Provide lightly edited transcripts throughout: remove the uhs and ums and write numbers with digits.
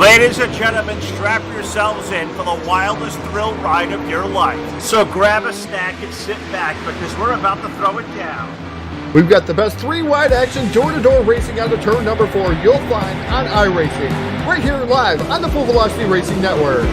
Ladies and gentlemen, strap yourselves in for the wildest thrill ride of your life. So grab a snack and sit back because we're about to throw it down. We've got the best three-wide action door-to-door racing out of turn number 4 you'll find on iRacing, right here live on the Full Velocity Racing Network.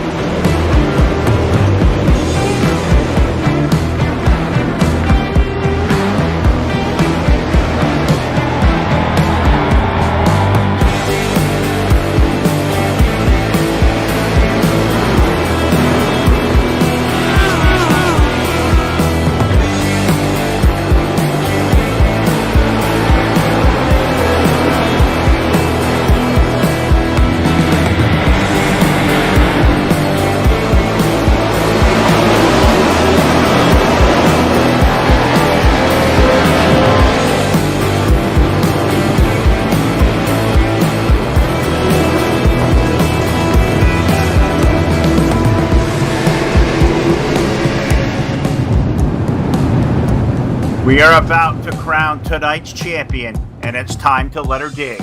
We are about to crown tonight's champion, and it's time to let her dig.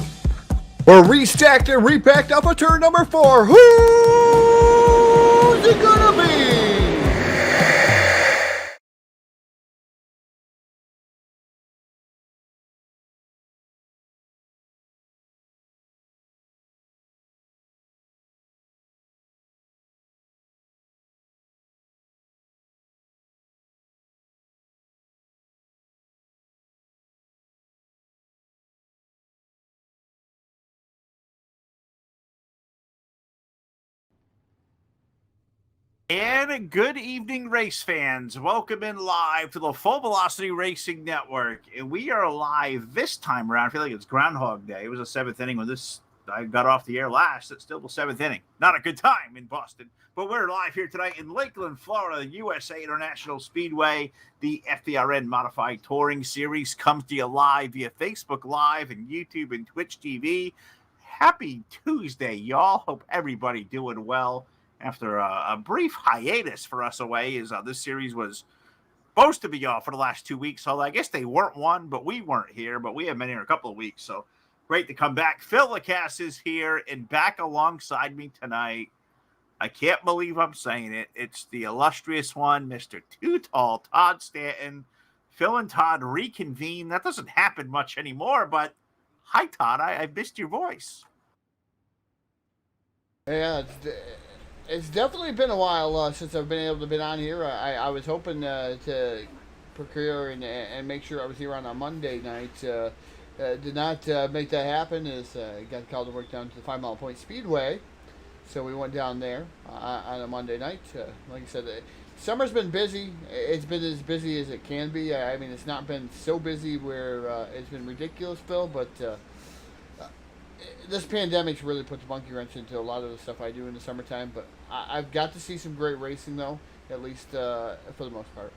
We're restacked and repacked up for turn number 4. Who's it gonna be? And good evening, race fans. Welcome in live to the Full Velocity Racing Network. And we are live this time around. I feel like it's Groundhog Day. It was the 7th inning when I got off the air last. It's still the 7th inning. Not a good time in Boston. But we're live here tonight in Lakeland, Florida, USA International Speedway. The FVRN Modified Touring Series comes to you live via Facebook Live and YouTube and Twitch TV. Happy Tuesday, y'all. Hope everybody doing well. After a brief hiatus for us away, as this series was supposed to be off for the last 2 weeks. Although I guess they weren't one, but we weren't here. But we have been here a couple of weeks, so great to come back. Phil Lacasse is here and back alongside me tonight. I can't believe I'm saying it. It's the illustrious one, Mr. Too Tall, Todd Stanton. Phil and Todd reconvene. That doesn't happen much anymore, but hi, Todd. I missed your voice. Yeah, it's definitely been a while since I've been able to be on here. I was hoping to procure and make sure I was here on a Monday night. Did not make that happen as I got called to work down to the 5 Mile Point Speedway. So we went down there on a Monday night. Like I said, summer's been busy. It's been as busy as it can be. I mean, it's not been so busy where it's been ridiculous, Phil, but this pandemic's really put the monkey wrench into a lot of the stuff I do in the summertime, but I've got to see some great racing, though, at least for the most part.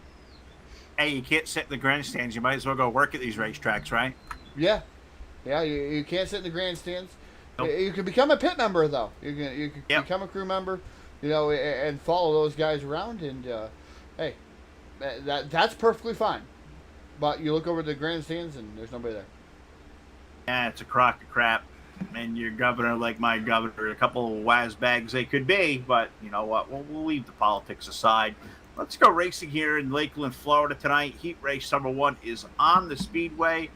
Hey, you can't sit in the grandstands. You might as well go work at these racetracks, right? Yeah. Yeah, you can't sit in the grandstands. Nope. You can become a pit member, though. You can become a crew member, and follow those guys around, and, hey, that's perfectly fine. But you look over the grandstands, and there's nobody there. Yeah, it's a crock of crap. And your governor, like my governor, a couple of waz bags they could be, but you know what? We'll leave the politics aside. Let's go racing here in Lakeland, Florida tonight. Heat race number 1 is on the speedway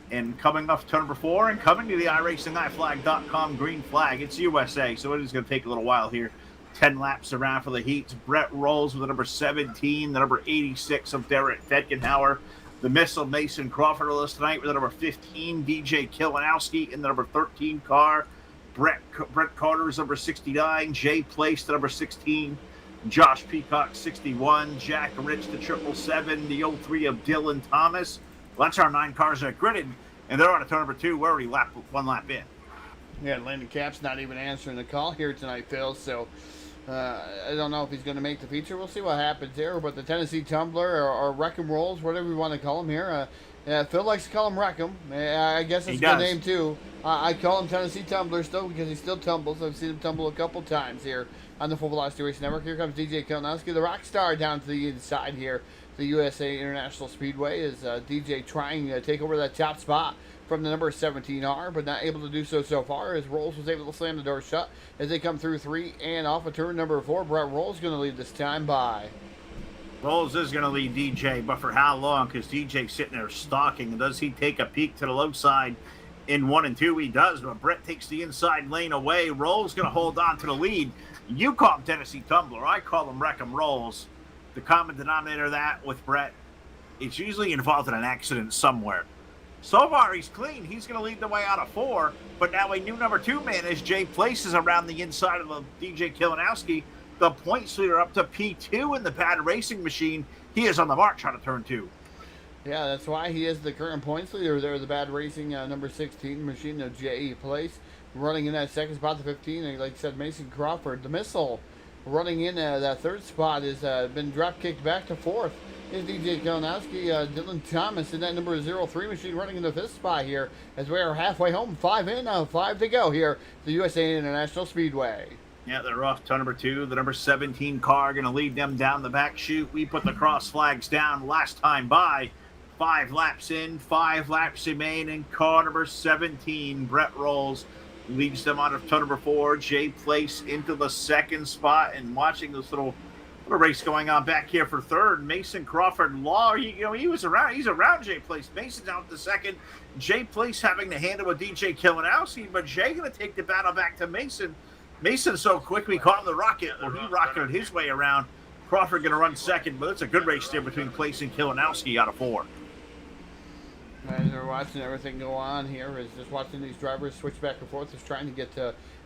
and coming off turn number 4 and coming to the IracingIflag.com green flag. It's USA, so it is going to take a little while here. 10 laps around for the heats. Brett rolls with the number 17, the number 86 of Derek Fetgenhauer. The Missile Mason Crawford with us tonight with the number 15, DJ Kilinowski in the number 13 car. Brett Carter is number 69. Jay Place, the number 16. Josh Peacock, 61. Jack Rich, the 777. The 03 of Dylan Thomas. Well, that's our 9 cars that are gridded, and they're on to turn number 2. We're already one lap in. Yeah, Landon Cap's not even answering the call here tonight, Phil, so I don't know if he's going to make the feature. We'll see what happens here. But the Tennessee Tumbler or Wreck-'em Rolls, whatever you want to call him here. Phil likes to call him Wreck-'em. I guess it's a good name, too. I call him Tennessee Tumbler still because he still tumbles. I've seen him tumble a couple times here on the Full Velocity Racing Network. Here comes DJ Kilinowski, the rock star, down to the inside here. The USA International Speedway is DJ trying to take over that top spot from the number 17R, but not able to do so far, as Rolls was able to slam the door shut as they come through 3 and off of turn number 4. Brett Rolls going to lead this time by. Rolls is going to lead DJ, but for how long? Because DJ's sitting there stalking. And does he take a peek to the low side in 1 and 2? He does, but Brett takes the inside lane away. Rolls going to hold on to the lead. You call him Tennessee Tumbler. I call him Wreck 'em Rolls. The common denominator of that with Brett, it's usually involved in an accident somewhere. So far, he's clean. He's going to lead the way out of 4, but now a new number 2 man as Jay places around the inside of the DJ Kilinowski. The points leader up to P2 in the BDR Racing machine. He is on the march out of turn 2. Yeah, that's why he is the current points leader there. The BDR Racing number 16 machine of J.E. Place. Running in that second spot, the 15, and like I said, Mason Crawford. The missile running in that third spot has been drop kicked back to 4th. Is DJ Kalinowski, Dylan Thomas in that number 03 machine running in the 5th spot here as we are halfway home. 5 in, 5 to go here. The USA International Speedway. Yeah, they're off to number 2. The number 17 car going to lead them down the back chute. We put the cross flags down last time by. 5 laps in, 5 laps remaining. Car number 17, Brett Rolls, leads them out of turn number 4. Jay Place into the 2nd spot, and watching this little race going on back here for 3rd. Mason Crawford Law, he was around. He's around Jay Place. Mason's out the 2nd. Jay Place having to handle with DJ Kilinowski, but Jay going to take the battle back to Mason. Mason's so quick, we caught him the rocket. Well, he rocketed his way around. Crawford going to run 2nd, but it's a good race there between Place and Kilinowski out of 4. As we're watching everything go on here, is just watching these drivers switch back and forth, just trying to get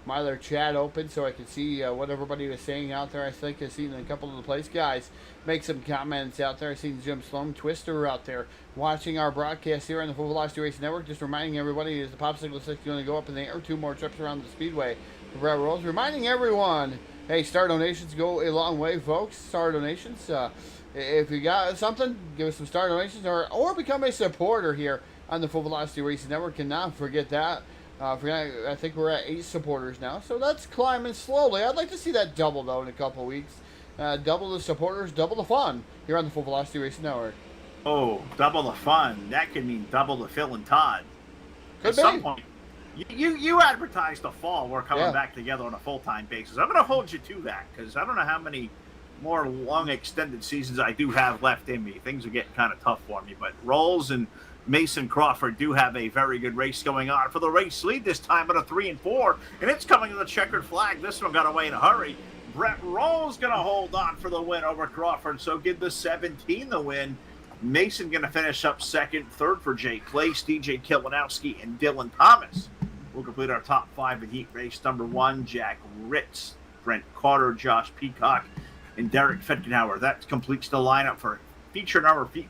my other chat open so I can see what everybody was saying out there. I think I've seen a couple of the place guys make some comments out there. I've seen Jim Sloan Twister out there watching our broadcast here on the Full Velocity Racing Network. Just reminding everybody, is the popsicle stick going to go up in the air? 2 more trips around the speedway. Brett Rolls reminding everyone, hey, star donations go a long way, folks. Star donations. If you got something, give us some star donations or become a supporter here on the Full Velocity Racing Network. Cannot forget that. I think we're at 8 supporters now, so that's climbing slowly. I'd like to see that double, though, in a couple weeks. Double the supporters, double the fun here on the Full Velocity Racing Network. Oh, double the fun. That could mean double the Phil and Todd. Could At be. some point, you advertised the fall. We're coming back together on a full-time basis. I'm going to hold you to that because I don't know how many more long extended seasons I do have left in me. Things are getting kind of tough for me, but Rolls and Mason Crawford do have a very good race going on for the race lead this time at a 3 and 4, and it's coming to the checkered flag. This one got away in a hurry. Brett Rolls going to hold on for the win over Crawford, so give the 17 the win. Mason going to finish up 2nd, 3rd for Jay Place, DJ Kilinowski, and Dylan Thomas. We'll complete our top 5 in heat race number 1. Jack Ritz, Brent Carter, Josh Peacock, and Derek Fetgenauer. That completes the lineup for feature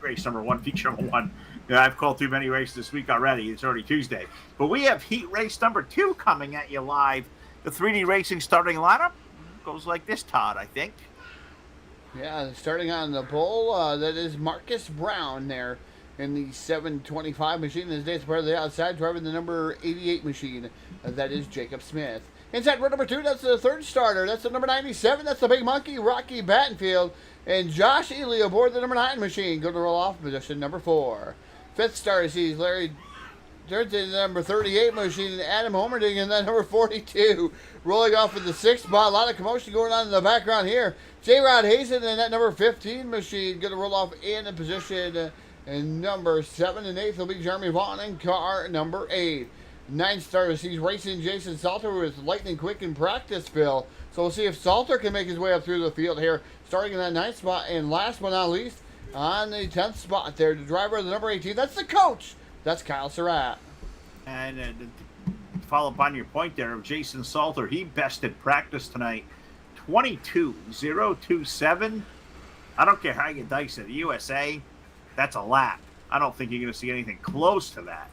race number 1, feature number 1. I've called too many races this week already. It's already Tuesday. But we have heat race number 2 coming at you live. The 3D Racing starting lineup goes like this, Todd, I think. Yeah, starting on the pole, that is Marcus Brown there in the 725 machine. His day's part of the outside, driving the number 88 machine. That is Jacob Smith. Inside row number 2, that's the 3rd starter. That's the number 97. That's the Big Monkey, Rocky Battenfield. And Josh Ely aboard the number 9 machine. Going to roll off position number 4. 5th starter sees Larry Durden, the number 38 machine. And Adam Homerding in that number 42. Rolling off with the 6th spot. A lot of commotion going on in the background here. J-Rod Hazen in that number 15 machine. Going to roll off in position number 7. And 8th will be Jeremy Vaughn in car number 8. 9th starter sees racing Jason Salter with lightning quick in practice, Phil. So we'll see if Salter can make his way up through the field here, starting in that 9th spot. And last but not least, on the 10th spot there, the driver of the number 18, that's the coach. That's Kyle Surratt. And to follow up on your point there of Jason Salter, he bested practice tonight, 22.027. I don't care how you dice it. USA, that's a lap. I don't think you're going to see anything close to that.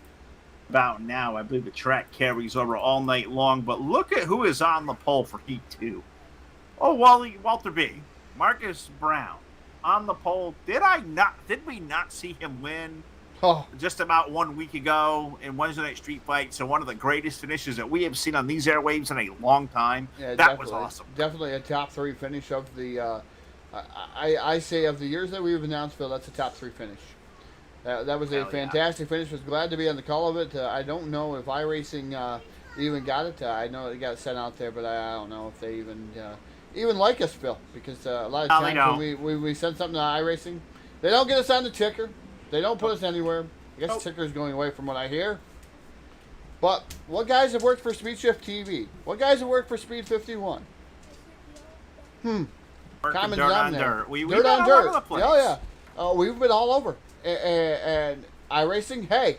About now, I believe the track carries over all night long, but look at who is on the pole for Heat 2. Oh, Walter B. Marcus Brown on the pole. Did we not see him win just about 1 week ago in Wednesday Night Street Fight? So one of the greatest finishes that we have seen on these airwaves in a long time. Yeah, that was awesome. Definitely a top 3 finish of the, I say of the years that we've announced, Phil, that's a top 3 finish. That was a fantastic finish. Was glad to be on the call of it. I don't know if iRacing even got it. I know it got sent out there, but I don't know if they even like us, Phil, because a lot of times when we send something to iRacing, they don't get us on the ticker. They don't put us anywhere. I guess the ticker is going away from what I hear. But what guys have worked for Speed Shift TV? What guys have worked for Speed 51? Common denominator. Dirt on dirt. Oh, yeah. We've been all over. And iRacing, hey,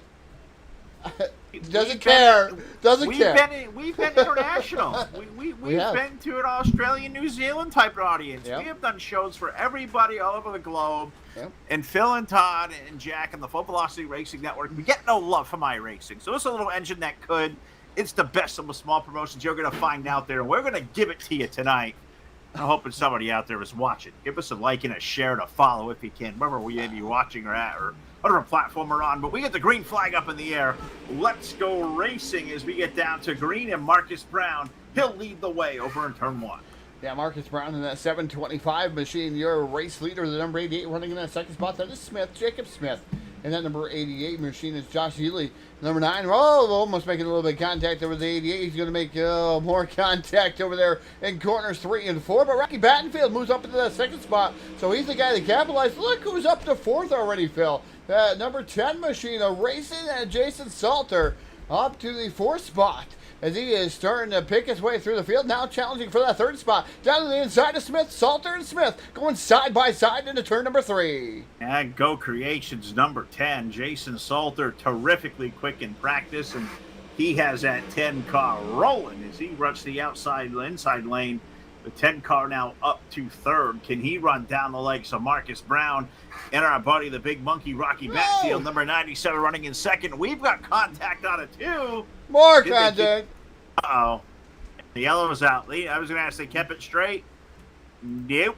doesn't care. We've been international. We've been to an Australian, New Zealand type of audience. Yep. We have done shows for everybody all over the globe. Yep. And Phil and Todd and Jack and the Full Velocity Racing Network, we get no love from iRacing. So it's a little engine that could. It's the best of the small promotions you're going to find out there. And we're going to give it to you tonight. I'm hoping somebody out there is watching. Give us a like and a share and a follow if you can. Wherever we may be watching or at, or whatever platform we're on. But we get the green flag up in the air. Let's go racing as we get down to green, and Marcus Brown, he'll lead the way over in turn 1. Yeah, Marcus Brown in that 725 machine. Your race leader, the number 88, running in that second spot. That is Smith, Jacob Smith. And that number 88 machine is Josh Healy. Number 9, almost making a little bit of contact over the 88. He's going to make more contact over there in corners 3 and 4. But Rocky Battenfield moves up into that second spot. So he's the guy that capitalized. Look who's up to 4th already, Phil. Number 10 machine, racing Jason Salter up to the 4th spot. As he is starting to pick his way through the field, now challenging for that 3rd spot. Down to the inside of Smith, Salter and Smith going side by side into turn number 3. And Go Creations number 10, Jason Salter, terrifically quick in practice, and he has that 10 car rolling as he runs the inside lane. The 10 car now up to 3rd. Can he run down the legs of Marcus Brown and our buddy, the big monkey, Rocky Batfield, number 97, running in 2nd. We've got contact on it, too. More contact. Uh-oh. The yellow was out. I was going to ask, they kept it straight? Nope.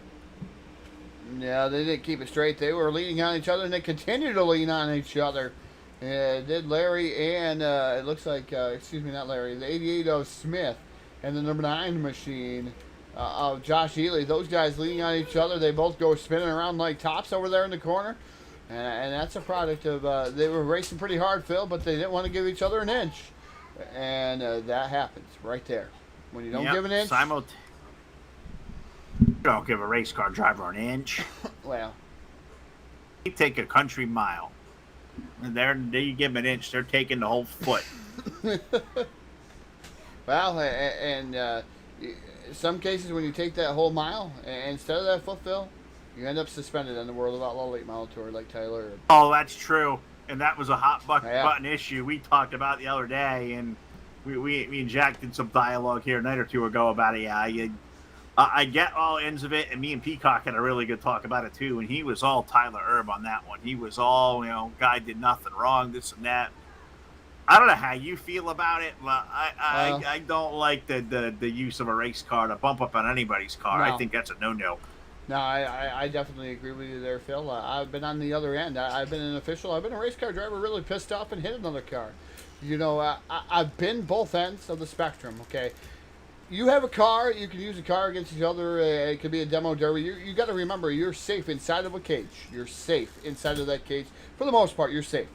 Yeah, they didn't keep it straight. They were leaning on each other, and they continue to lean on each other. Did Larry and, it looks like, not Larry, the 88 of Smith and the number 9 machine of Josh Healy. Those guys leaning on each other. They both go spinning around like tops over there in the corner. And that's a product of, they were racing pretty hard, Phil, but they didn't want to give each other an inch. And that happens right there. When you don't give an inch. You don't give a race car driver an inch. Well. You take a country mile. And you give them an inch, they're taking the whole foot. Well, and some cases when you take that whole mile, instead of that foot, Phil, you end up suspended on the World of Outlaw Late Model Tour like Tyler. Oh, that's true. And that was a hot button issue we talked about the other day, and me and Jack did some dialogue here a night or two ago about it. Yeah, I get all ends of it, and me and Peacock had a really good talk about it too, and he was all Tyler Erb on that one. He was all, guy did nothing wrong, this and that. I don't know how you feel about it, but I don't like the use of a race car to bump up on anybody's car. No. I think that's a no-no. No, I definitely agree with you there, Phil. I've been on the other end. I've been an official. I've been a race car driver, really pissed off and hit another car. I've been both ends of the spectrum, okay? You have a car, you can use a car against each other. It could be a demo derby. You got to remember, you're safe inside of a cage. You're safe inside of that cage. For the most part, you're safe.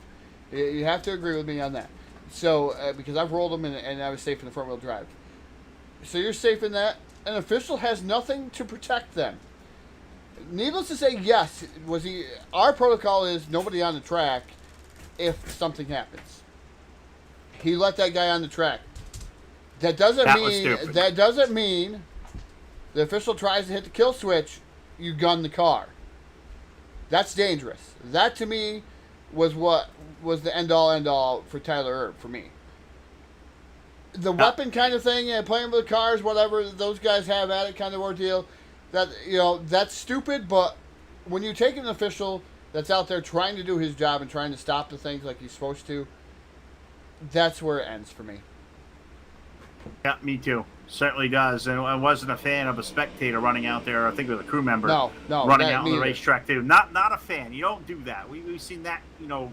You have to agree with me on that. So, because I've rolled them and I was safe in the front-wheel drive. So you're safe in that. An official has nothing to protect them. Needless to say, yes, our protocol is nobody on the track if something happens. He let that guy on the track. That doesn't mean the official tries to hit the kill switch, you gun the car. That's dangerous. That to me was what was the end all for Tyler Erb for me. The weapon kind of thing, playing with the cars, whatever those guys have at it kind of ordeal. That that's stupid, but when you take an official that's out there trying to do his job and trying to stop the things like he's supposed to, that's where it ends for me. Yeah, me too. Certainly does. And I wasn't a fan of a spectator running out there. I think it was a crew member running out on the racetrack too. Not a fan. You don't do that. We've seen that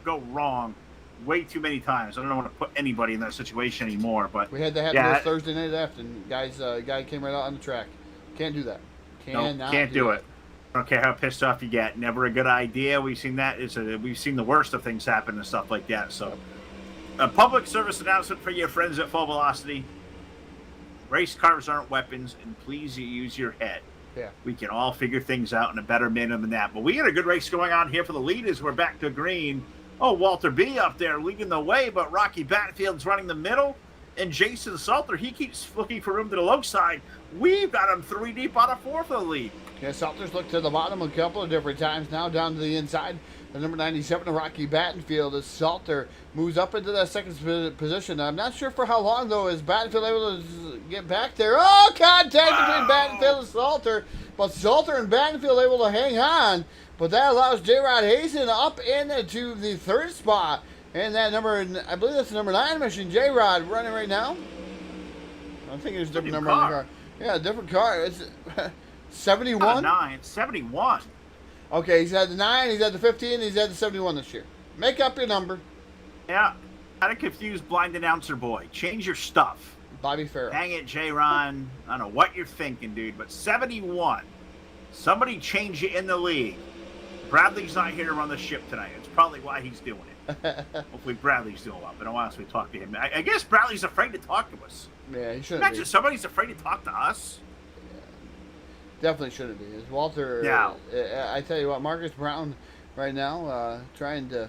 go wrong way too many times. I don't want to put anybody in that situation anymore. But we had that happen this Thursday night after, and guy came right out on the track. Can't do that. Can't do it. I don't care how pissed off you get. Never a good idea. We've seen that. We've seen the worst of things happen and stuff like that. So, a public service announcement for your friends at Full Velocity. Race cars aren't weapons, and please use your head. Yeah. We can all figure things out in a better manner than that. But we had a good race going on here for the leaders. We're back to green. Oh, Walter B up there leading the way, but Rocky Battenfield's running the middle. And Jason Salter, he keeps looking for room to the low side. We've got him 3 deep out of 4 for the lead. Yeah, Salter's looked to the bottom a couple of different times now, down to the inside. The number 97 of Rocky Battenfield as Salter moves up into that second position. I'm not sure for how long, though, is Battenfield able to get back there. Oh, contact between Battenfield and Salter. But Salter and Battenfield able to hang on. But that allows J-Rod Hazen up into the 3rd spot. And that number, I believe that's the number 9 mission, J-Rod, running right now. I think it's a different number on the car. Yeah, different car. It's 71? 9, 71. Okay, he's had the 9, he's had the 15, he's had the 71 this year. Make up your number. Yeah, kind of confused blind announcer boy. Change your stuff. Bobby Farrell. Dang it, J-Ron. I don't know what you're thinking, dude, but 71. Somebody change it in the league. Bradley's not here to run the ship tonight. It's probably why he's doing it. Hopefully Bradley's doing well, but I want us to talk to him. I guess Bradley's afraid to talk to us. Yeah, he shouldn't Imagine somebody's afraid to talk to us. Yeah, definitely shouldn't be. As Walter, yeah. I tell you what, Marcus Brown right now trying to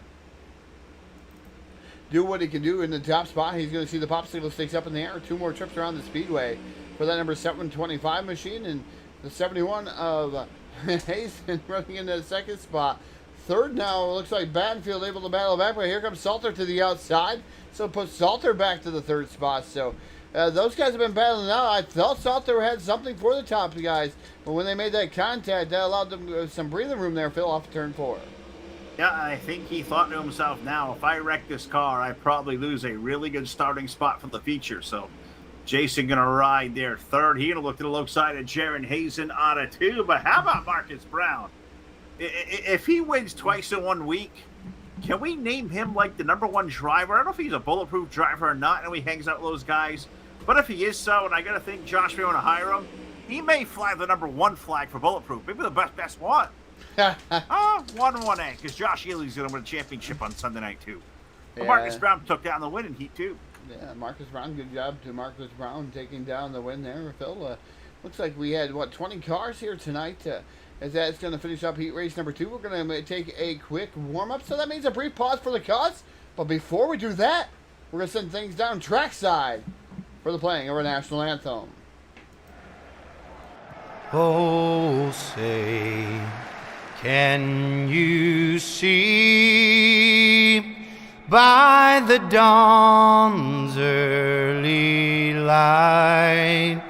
do what he can do in the top spot. He's going to see the popsicle sticks up in the air. 2 more trips around the speedway for that number 725 machine, and the 71 of Hazen running into the 2nd spot. 3rd now, it looks like Battenfield able to battle back, but here comes Salter to the outside, so put Salter back to the 3rd spot. So those guys have been battling out. I thought Salter had something for the top guys, but when they made that contact, that allowed them some breathing room there, Phil, off turn 4. Yeah, I think he thought to himself, now, if I wreck this car, I probably lose a really good starting spot for the feature. So Jason going to ride there 3rd. He going to look to the low side of Jaron Hazen out of 2. But how about Marcus Brown? If he wins twice in 1 week, can we name him like the number 1 driver? I don't know if he's a bulletproof driver or not, and he hangs out with those guys. But if he is so, and I got to think Josh may want to hire him, he may fly the number 1 flag for bulletproof. Maybe the best one. 1-1A, because Josh Ely's going to win a championship on Sunday night, too. But Marcus Brown took down the win in Heat 2. Yeah, Marcus Brown, good job to Marcus Brown taking down the win there, Phil. Looks like we had, 20 cars here tonight. As that's going to finish up heat race number 2, we're going to take a quick warm-up. So that means a brief pause for the cause. But before we do that, we're going to send things down trackside for the playing of our national anthem. Oh, say, can you see by the dawn's early light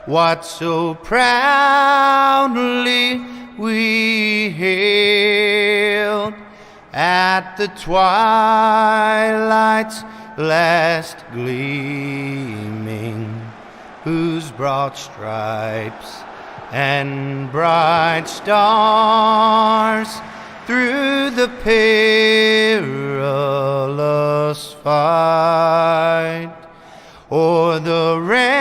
what so proudly we hailed at the twilight's last gleaming, whose broad stripes and bright stars through the perilous fight o'er the ramparts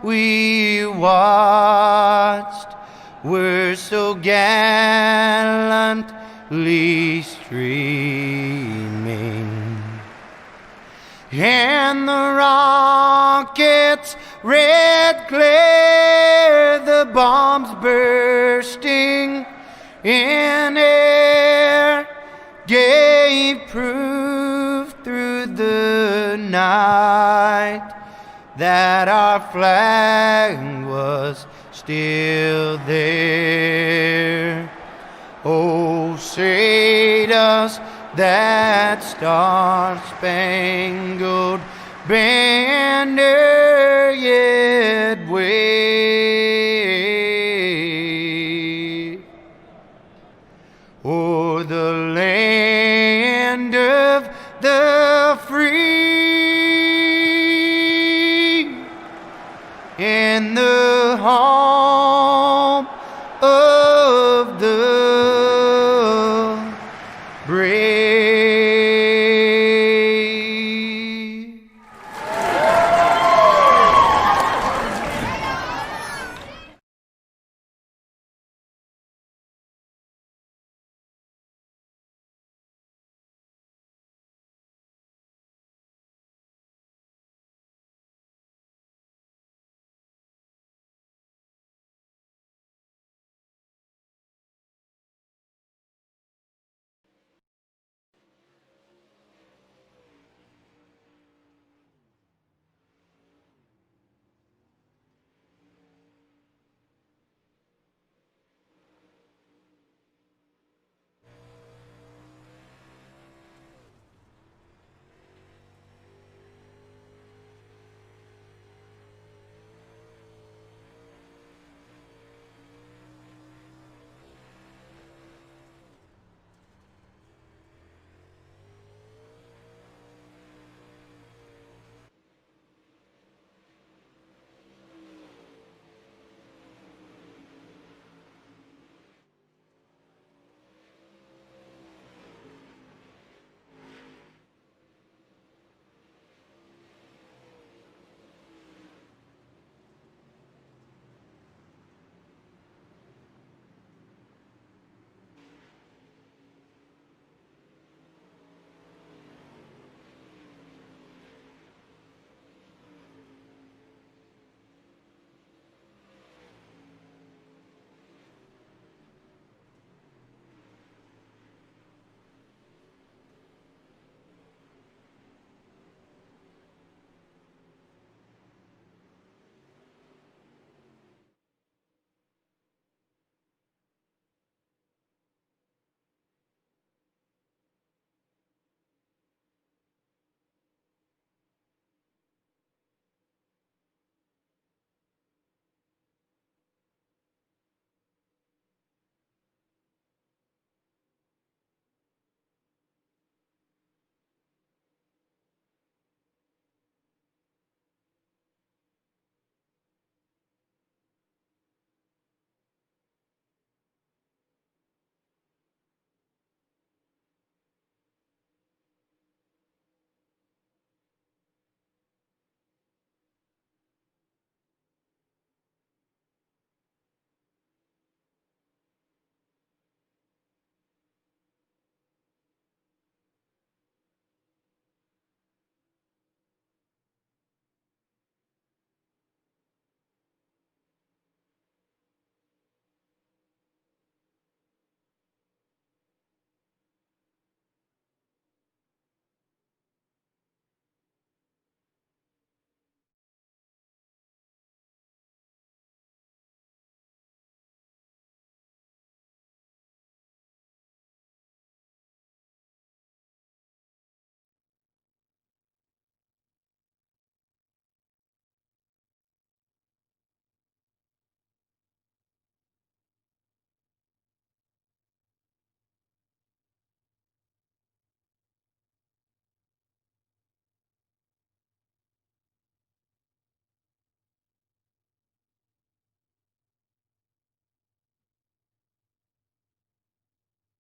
we watched were so gallantly streaming, and the rockets' red glare, the bombs bursting in air, gave proof through the night that our flag was still there. Oh, say does that star-spangled banner yet wave o'er the land of the free and the home of the brave?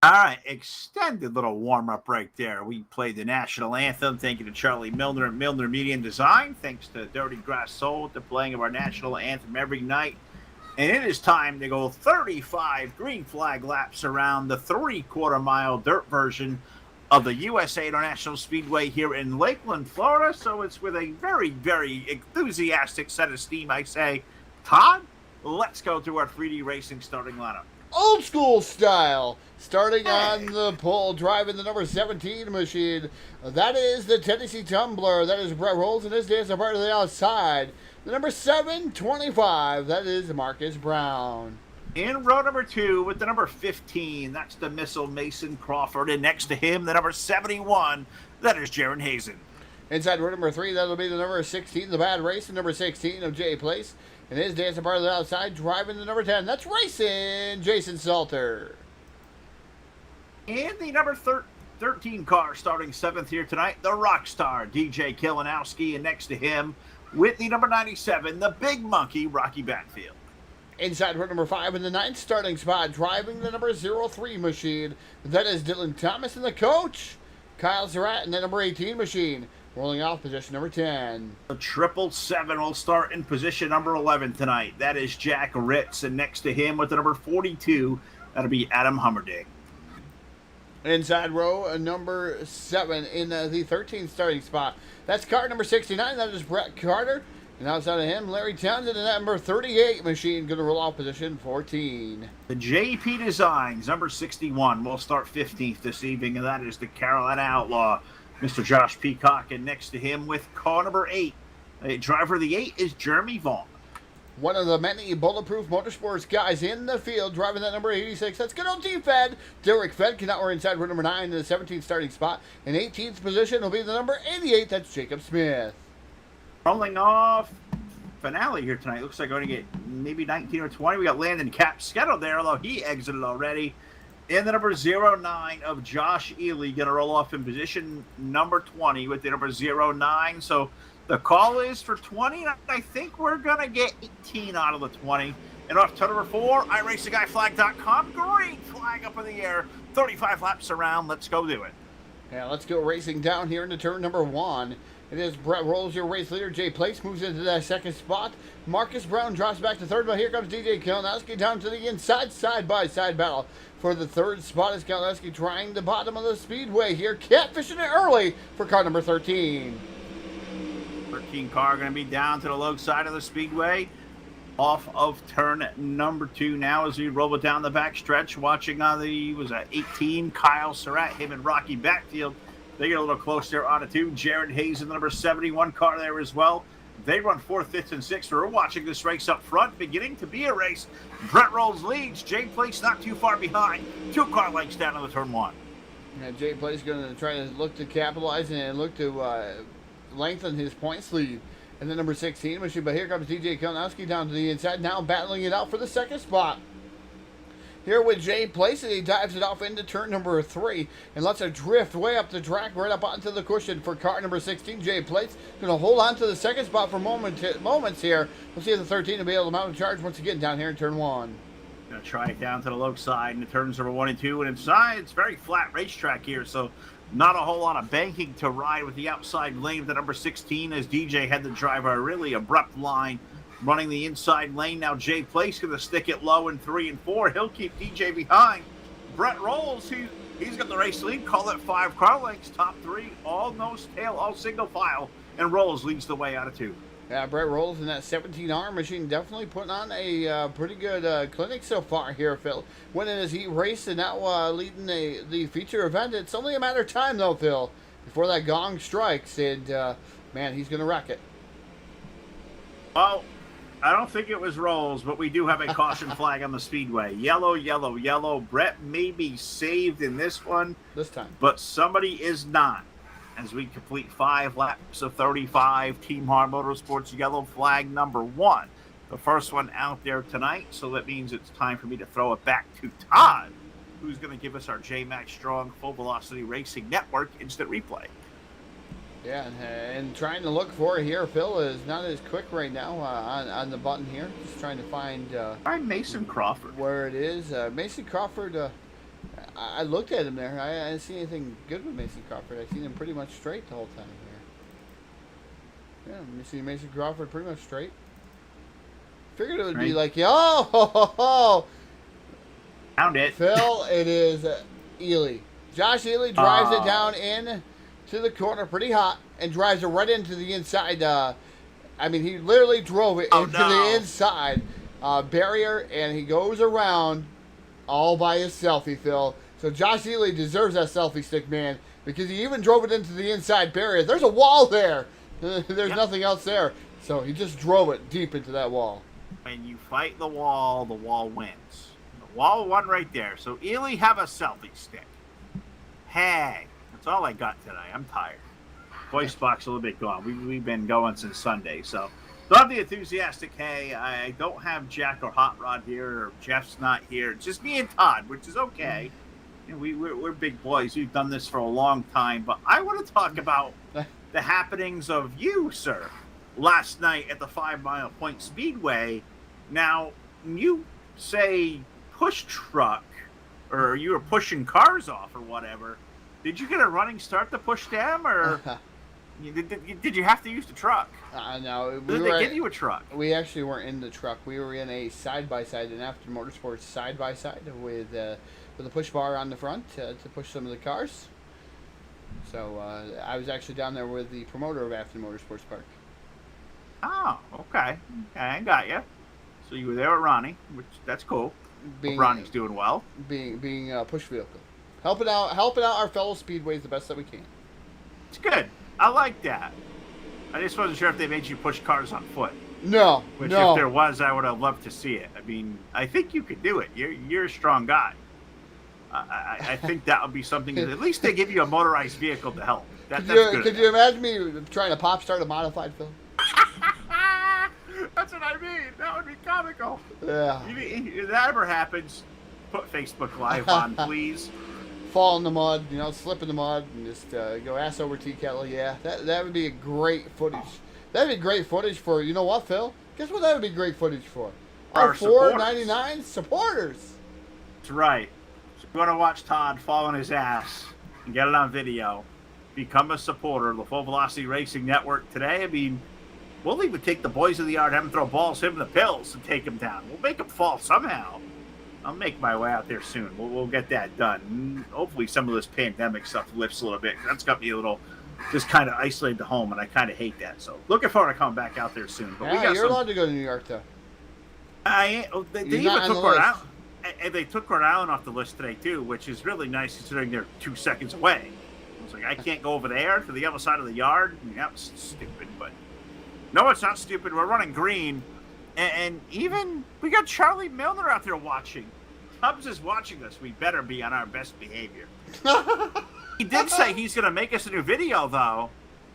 All right, extended little warm-up right there. We played the national anthem. Thank you to Charlie Milner and Milner Media and Design. Thanks to Dirty Grass Soul with the playing of our national anthem every night. And it is time to go 35 green flag laps around the 3/4-mile dirt version of the USA International Speedway here in Lakeland, Florida. So it's with a very, very enthusiastic set of steam, I say. Todd, let's go to our 3D Racing starting lineup. Old school style. Starting on the pole, driving the number 17 machine. That is the Tennessee Tumbler. That is Brett Rolls, and his days are part of the outside. The number 725, that is Marcus Brown. In row number 2 with the number 15, that's the Missile Mason Crawford. And next to him, the number 71, that is Jaron Hazen. Inside row number 3, that'll be the number 16, the Bad Race, the number 16 of Jay Place. And his dancing part of the outside, driving the number 10. That's Racing Jason Salter. And the number 13 car starting 7th here tonight, the Rockstar, DJ Kilinowski. And next to him, with the number 97, the Big Monkey, Rocky Backfield. Inside row number 5 in the 9th starting spot, driving the number 03 machine. That is Dylan Thomas and the coach, Kyle Surratt, and the number 18 machine. Rolling off position number 10. The 777 will start in position number 11 tonight. That is Jack Ritz. And next to him with the number 42, that'll be Adam Hummerding. Inside row number 7 in the 13th starting spot. That's car number 69. That is Brett Carter. And outside of him, Larry Townsend and that number 38 machine going to roll off position 14. The JP Designs, number 61, will start 15th this evening. And that is the Carolina Outlaw, Mr. Josh Peacock. And next to him with car number 8, driver of the 8 is Jeremy Vaughn. One of the many Bulletproof Motorsports guys in the field, driving that number 86. That's good old T-Fed. Derek Fedkin out. We're inside row number 9 in the 17th starting spot. In 18th position will be the number 88. That's Jacob Smith. Rolling off finale here tonight. Looks like we're going to get maybe 19 or 20. We got Landon Capscetto there, although he exited already. And the number 09 of Josh Ely going to roll off in position number 20 with the number 09. So the call is for 20, and I think we're going to get 18 out of the 20. And off to number 4, IracingIflag.com. Green flag up in the air. 35 laps around. Let's go do it. Yeah, let's go racing down here into turn number 1. It is Brett Rolls, your race leader. Jay Place moves into that second spot. Marcus Brown drops back to third, but here comes DJ Kalinowski down to the inside, side-by-side battle. For the third spot is Kalinowski trying the bottom of the speedway here. Catfishing it early for car number 13. 13 car going to be down to the low side of the speedway. Off of turn number 2 now as we roll it down the back stretch. Watching on the, 18, Kyle Surratt, him and Rocky Backfield. They get a little close there on it too. Jared Hayes in the number 71 car there as well. They run 4th, 5th, and 6th. We're watching this race up front, beginning to be a race. Brett Rolls leads. Jay Place not too far behind. 2 car lengths down on the turn 1. Yeah, Jay Place going to try to look to capitalize and look to lengthen his points lead. And then number 16 machine, but here comes DJ Kalinowski down to the inside, now battling it out for the second spot. Here with Jay Place, and he dives it off into turn number 3 and lets it drift way up the track, right up onto the cushion for car number 16. Jay Place going to hold on to the second spot for moments here. We'll see if the 13 will be able to mount a charge once again down here in turn 1. Going to try it down to the low side in the turns number 1 and 2. And inside, it's very flat racetrack here, so not a whole lot of banking to ride with the outside lane of the number 16 as DJ had to drive a really abrupt line running the inside lane. Now Jay Place going to stick it low in 3 and 4. He'll keep DJ behind. Brett Rolls, he's got the race lead. Call it 5 car lengths. Top 3, all nose tail, all single file. And Rolls leads the way out of 2. Yeah, Brett Rolls in that 17R machine definitely putting on a pretty good clinic so far here, Phil. Winning his heat race and now leading the feature event. It's only a matter of time, though, Phil, before that gong strikes. And, man, he's going to wreck it. Well, I don't think it was Rolls, but we do have a caution flag on the speedway. Yellow, yellow, yellow. Brett may be saved in this one. This time. But somebody is not. As we complete 5 laps of 35, Team Hard Motorsports yellow flag number 1. The first one out there tonight, so that means it's time for me to throw it back to Todd, who's going to give us our J-Max Strong Full Velocity Racing Network instant replay. Yeah, and trying to look for it here, Phil, is not as quick right now on the button here. Just trying to find Mason Crawford. Where it is. Mason Crawford, I looked at him there. I didn't see anything good with Mason Crawford. I seen him pretty much straight the whole time there. Yeah, you see Mason Crawford pretty much straight. Figured it would be like, yo, Found it. Phil, it is Ely. Josh Ely drives it down in to the corner pretty hot and drives it right into the inside. I mean, he literally drove it into the inside barrier, and he goes around all by himself, Phil. So Josh Ely deserves that selfie stick, man, because he even drove it into the inside barrier. There's a wall there. There's nothing else there. So he just drove it deep into that wall. When you fight the wall wins. The wall won right there. So Ely, have a selfie stick. Hey, that's all I got today. I'm tired. Voice box a little bit gone. We've been going since Sunday. So love the enthusiastic hey. I don't have Jack or Hot Rod here, or Jeff's not here. It's just me and Todd, which is okay. You know, we're big boys. We've done this for a long time. But I want to talk about the happenings of you, sir, last night at the 5 Mile Point Speedway. Now, you say push truck, or you were pushing cars off or whatever. Did you get a running start to push them, or did you have to use the truck? No. Did they give you a truck? We actually weren't in the truck. We were in a side-by-side, an After Motorsports side-by-side with a push bar on the front to push some of the cars. So I was actually down there with the promoter of After Motorsports Park. Oh, okay. I got you. So you were there with Ronnie, which that's cool. Ronnie's doing well. Being a push vehicle, helping out our fellow speedways the best that we can. It's good. I like that. I just wasn't sure if they made you push cars on foot. No, Which, no. if there was, I would have loved to see it. I mean, I think you could do it. You're a strong guy. I think that would be something. At least they give you a motorized vehicle to help. Could you imagine me trying to pop start a modified, Phil? That's what I mean. That would be comical. Yeah. If that ever happens, put Facebook Live on, please. Fall in the mud, slip in the mud, and just go ass over tea kettle. Yeah, that would be a great footage. That'd be great footage for, you know what, Phil? Guess what that would be great footage for? Our $4.99 supporters. That's right. So if you want to watch Todd fall on his ass and get it on video, become a supporter of the Full Velocity Racing Network today. I mean, we'll even take the boys of the yard, have them throw balls, hit them the pills, and take them down. We'll make them fall somehow. I'll make my way out there soon. We'll get that done. And hopefully some of this pandemic stuff lifts a little bit. That's got me a little just kind of isolated to home, and I kind of hate that. So looking forward to coming back out there soon. But yeah, you're allowed to go to New York, though. They even took Rhode Island. And they took Rhode Island off the list today, too, which is really nice considering they're 2 seconds away. I was like, I can't go over there to the other side of the yard. I mean, that was stupid, but no, it's not stupid. We're running green. And even we got Charlie Milner out there watching. Tubbs is watching us. We better be on our best behavior. He did say he's going to make us a new video, though.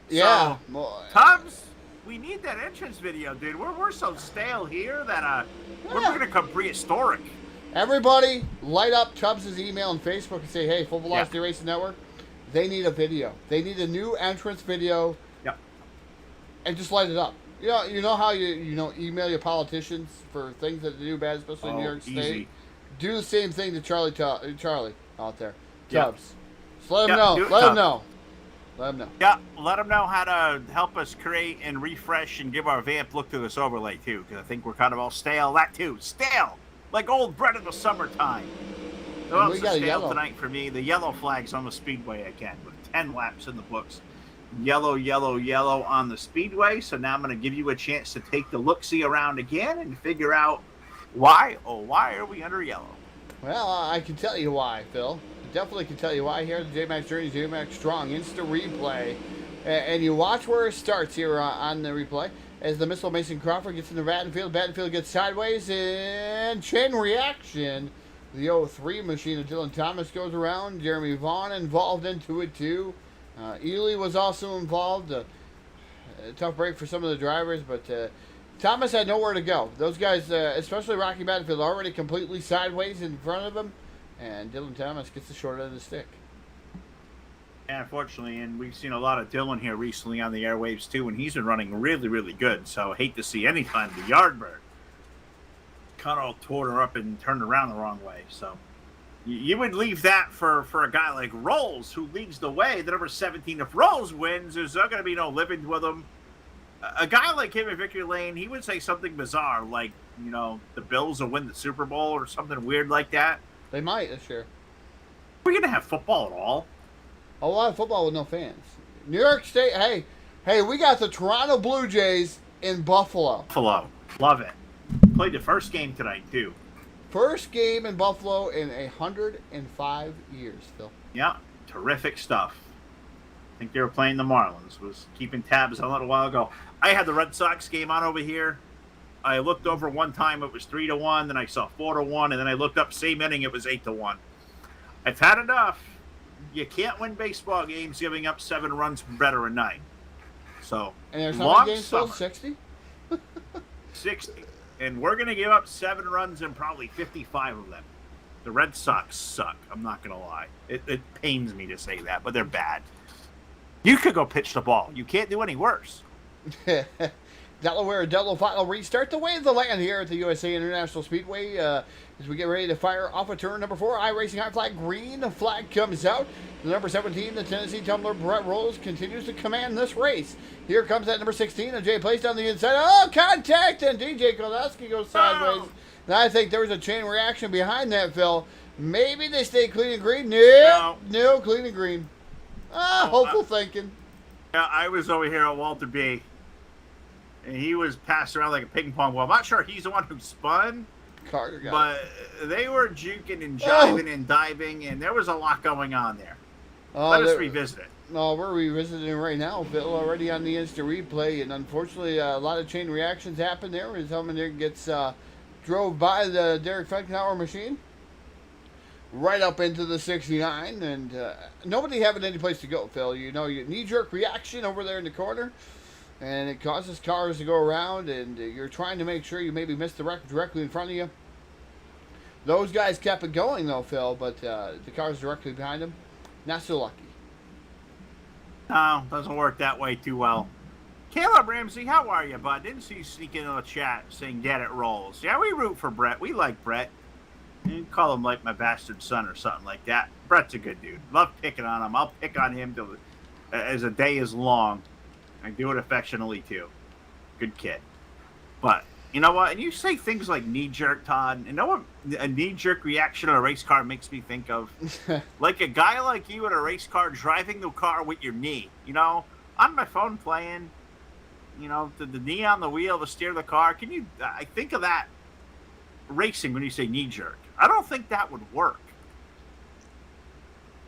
Yeah. So, Tubbs, we need that entrance video, dude. We're so stale here that we're going to come prehistoric. Everybody, light up Tubbs' email and Facebook and say, hey, Full Velocity Racing Network, they need a video. They need a new entrance video. Yep. And just light it up. You know how you email your politicians for things that they do bad, especially in New York State? Easy. Do the same thing to Charlie out there. Yep. Tubbs. Just let him know. Let him know. Let him know. Yeah, let them know how to help us create and refresh and give our vamp look to this overlay, too, because I think we're kind of all stale. That, too. Stale! Like old bread in the summertime. So else is stale tonight for me. The yellow flag's on the speedway again with 10 laps in the books. Yellow, yellow, yellow on the speedway. So now I'm going to give you a chance to take the look-see around again and figure out why are we under yellow? Well, I can tell you why, Phil. I definitely can tell you why here at the J-Max Journey, J-Max Strong Insta Replay. And you watch where it starts here on the replay. As the missile Mason Crawford gets into Battenfield gets sideways, and chain reaction. The 03 machine of Dylan Thomas goes around. Jeremy Vaughn involved into it too. Ely was also involved. A tough break for some of the drivers, but Thomas had nowhere to go. Those guys, especially Rocky Battenfield, already completely sideways in front of him, and Dylan Thomas gets the short end of the stick. Yeah, unfortunately, and we've seen a lot of Dylan here recently on the airwaves too, and he's been running really, really good. So I hate to see any time the Yardbird kind of tore her up and turned around the wrong way. So You would leave that for a guy like Rolls, who leads the way, the number 17. If Rolls wins, there's not going to be no living with him. A guy like him in victory lane, he would say something bizarre, like, the Bills will win the Super Bowl or something weird like that. They might this year. We're going to have football at all. A lot of football with no fans. New York State, hey, we got the Toronto Blue Jays in Buffalo. Buffalo, love it. Played the first game tonight, too. First game in Buffalo in 105 years, Phil. Yeah, terrific stuff. I think they were playing the Marlins. Was keeping tabs on a little while ago. I had the Red Sox game on over here. I looked over one time, it was 3-1. Then I saw 4-1, and then I looked up same inning, it was 8-1. I've had enough. You can't win baseball games giving up 7 runs from better than 9. So, and there's how many games still? 60? 60. And we're going to give up 7 runs and probably 55 of them. The Red Sox suck. I'm not going to lie. It pains me to say that, but they're bad. You could go pitch the ball. You can't do any worse. Delaware Dello final restart the way of the land here at the USA International Speedway as we get ready to fire off a turn number 4. IracingIflag green. The flag comes out. The number 17, the Tennessee Tumbler, Brett Rolls, continues to command this race. Here comes that number 16, and Jay placed on the inside. Oh, contact! And DJ Kolowski goes sideways. And I think there was a chain reaction behind that, Phil. Maybe they stay clean and green. No, clean and green. Hopeful thinking. Yeah, I was over here at Walter B. And he was passed around like a ping pong ball. I'm not sure he's the one who spun. Carter got but they were juking and jiving and diving, and there was a lot going on there. Let us revisit it. No, we're revisiting it right now, Phil, already on the instant replay. And unfortunately, a lot of chain reactions happened there as someone there gets drove by the Derek Fenkenauer machine right up into the 69. And nobody having any place to go, Phil. You knee-jerk reaction over there in the corner. And it causes cars to go around, and you're trying to make sure you maybe miss the wreck directly in front of you. Those guys kept it going, though, Phil, but the cars directly behind them, not so lucky. No, doesn't work that way too well. Caleb Ramsey, how are you, bud? Didn't see you sneak into the chat saying get it rolls. Yeah, we root for Brett. We like Brett. You call him like my bastard son or something like that. Brett's a good dude. Love picking on him. I'll pick on him till as the day is long. I do it affectionately, too. Good kid. But, you know what? And you say things like knee-jerk, Todd. You know what a knee-jerk reaction on a race car makes me think of? Like a guy like you in a race car driving the car with your knee. On my phone playing, the knee on the wheel to steer the car. I think of that racing when you say knee-jerk. I don't think that would work.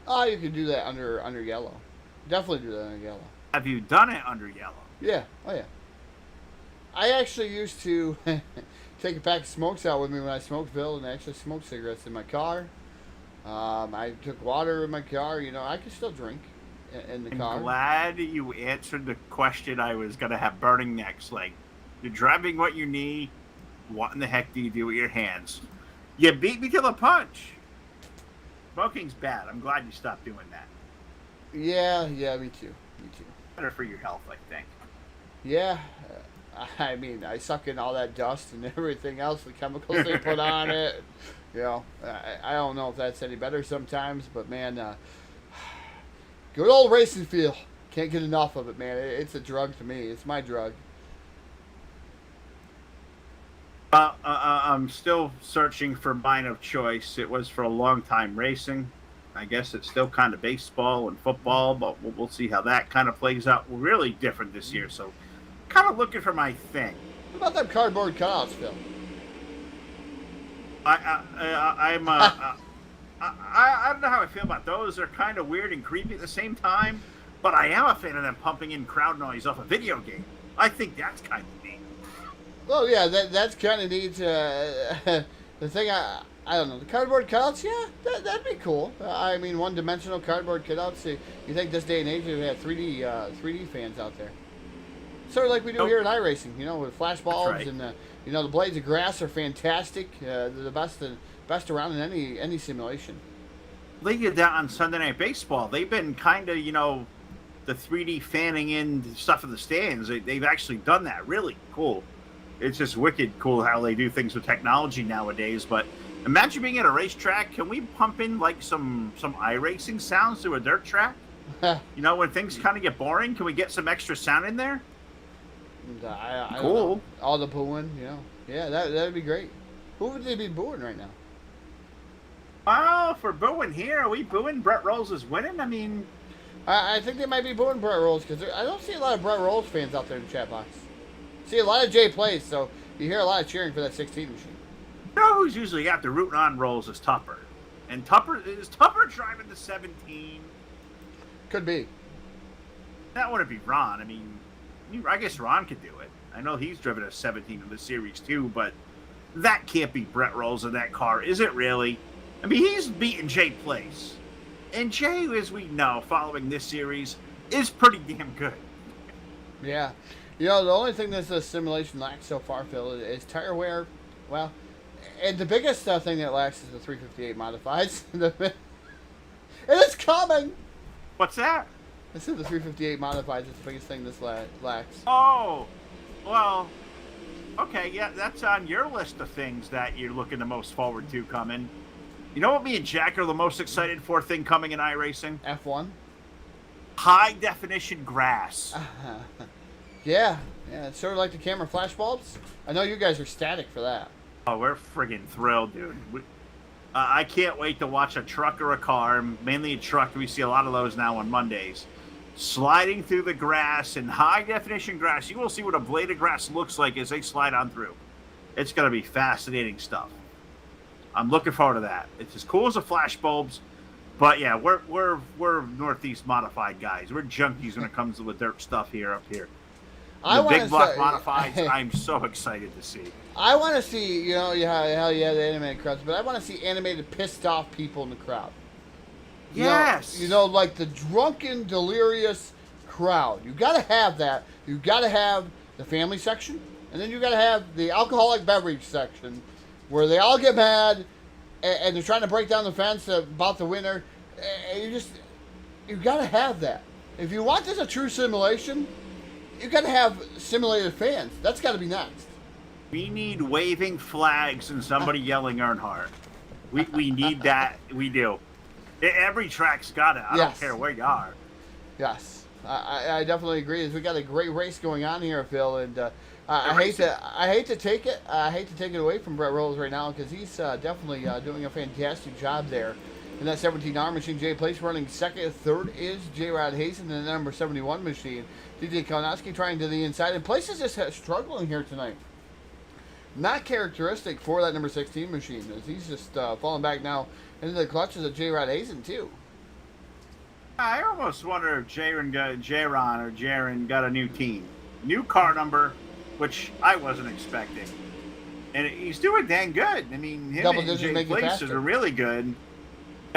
Oh, you could do that under yellow. Definitely do that under yellow. Have you done it under yellow? Yeah. Oh, yeah. I actually used to take a pack of smokes out with me when I smoked, Bill, and I actually smoked cigarettes in my car. I took water in my car. I could still drink in the car. I'm glad you answered the question I was going to have burning next. Like, you're driving what you need. What in the heck do you do with your hands? You beat me to the punch. Smoking's bad. I'm glad you stopped doing that. Yeah, me too. Better for your health, I think. Yeah, I mean, I suck in all that dust and everything else, the chemicals they put on it. I don't know if that's any better sometimes, but man, good old racing feel. Can't get enough of it, man. It's a drug to me. It's my drug. I'm still searching for mine of choice. It was for a long time racing. I guess it's still kind of baseball and football, but we'll see how that kind of plays out. We're really different this year, so kind of looking for my thing. What about them cardboard cutouts, Phil? I don't know how I feel about those. They're kind of weird and creepy at the same time, but I am a fan of them pumping in crowd noise off a video game. I think that's kind of neat. Well, yeah, that's kind of neat. The thing I don't know. The cardboard cutouts, yeah, that'd be cool. I mean, one-dimensional cardboard cutouts. You think this day and age we have 3D fans out there? Sort of like we do here at iRacing, with flash bulbs right. And the blades of grass are fantastic. They're the best around in any simulation. They did that on Sunday Night Baseball. They've been kind of the 3D fanning in stuff in the stands. They've actually done that. Really cool. It's just wicked cool how they do things with technology nowadays, but Imagine being at a racetrack. Can we pump in like some iRacing sounds to a dirt track? You know, when things kind of get boring, can we get some extra sound in there? I Cool. don't know. All the booing, you know. Yeah, that'd be great. Who would they be booing right now? Oh, for booing here, are we booing? Brett Rolls is winning. I mean, I think they might be booing Brett Rolls because I don't see a lot of Brett Rolls fans out there in the chat box. See a lot of Jay Plays, so you hear a lot of cheering for that 16 machine. you know who's usually after rooting on Rolls is Tupper. And Tupper driving the 17. Could be. That wouldn't be Ron. I mean, I guess Ron could do it. I know he's driven a 17 in the series too, but that can't be Brett Rolls in that car, is it really? I mean, he's beaten Jay Place. And Jay, as we know, following this series, is pretty damn good. Yeah. You know, the only thing that this simulation lacks so far, Phil, is tire wear. Well, and the biggest thing that lacks is the 358 modifieds. And it's coming! What's that? I said the 358 modifieds is the biggest thing this lacks. Oh, well, okay, yeah, that's on your list of things that you're looking the most forward to coming. You know what me and Jack are the most excited for thing coming in iRacing? F1? High definition grass. Yeah, it's sort of like the camera flash bulbs. I know you guys are static for that. Oh, we're friggin' thrilled, dude. I can't wait to watch a truck or a car, mainly a truck. We see a lot of those now on Mondays, sliding through the grass in high definition grass. You will see what a blade of grass looks like as they slide on through. It's going to be fascinating stuff. I'm looking forward to that. It's as cool as the flash bulbs, but yeah, we're Northeast modified guys. We're junkies when it comes to the dirt stuff up here. The big block modifieds, I'm so excited to see. I want to see, you know, hell yeah, the animated crowds, but I want to see animated pissed off people in the crowd. Yes. You know, like the drunken, delirious crowd. You got to have that. You got to have the family section, and then you got to have the alcoholic beverage section, where they all get mad, and they're trying to break down the fence about the winner. And you got to have that. If you want this a true simulation, you got to have simulated fans. That's got to be next. We need waving flags and somebody yelling Earnhardt. We need that. We do. Every track's got it. I don't care where you are. Yes, I definitely agree. We got a great race going on here, Phil, and I hate to take it. I hate to take it away from Brett Rolls right now because he's definitely doing a fantastic job there. In that 17R machine, Jay Place running second. Third is J-Rod Hazen in the number 71 machine. DJ Kalinowski trying to the inside. And Place is just struggling here tonight. Not characteristic for that number 16 machine, as he's just falling back now into the clutches of J-Rod Hazen, too. I almost wonder if Jaron or Jaron got a new team. New car number, which I wasn't expecting. And he's doing dang good. I mean, him and Jay Place are really good.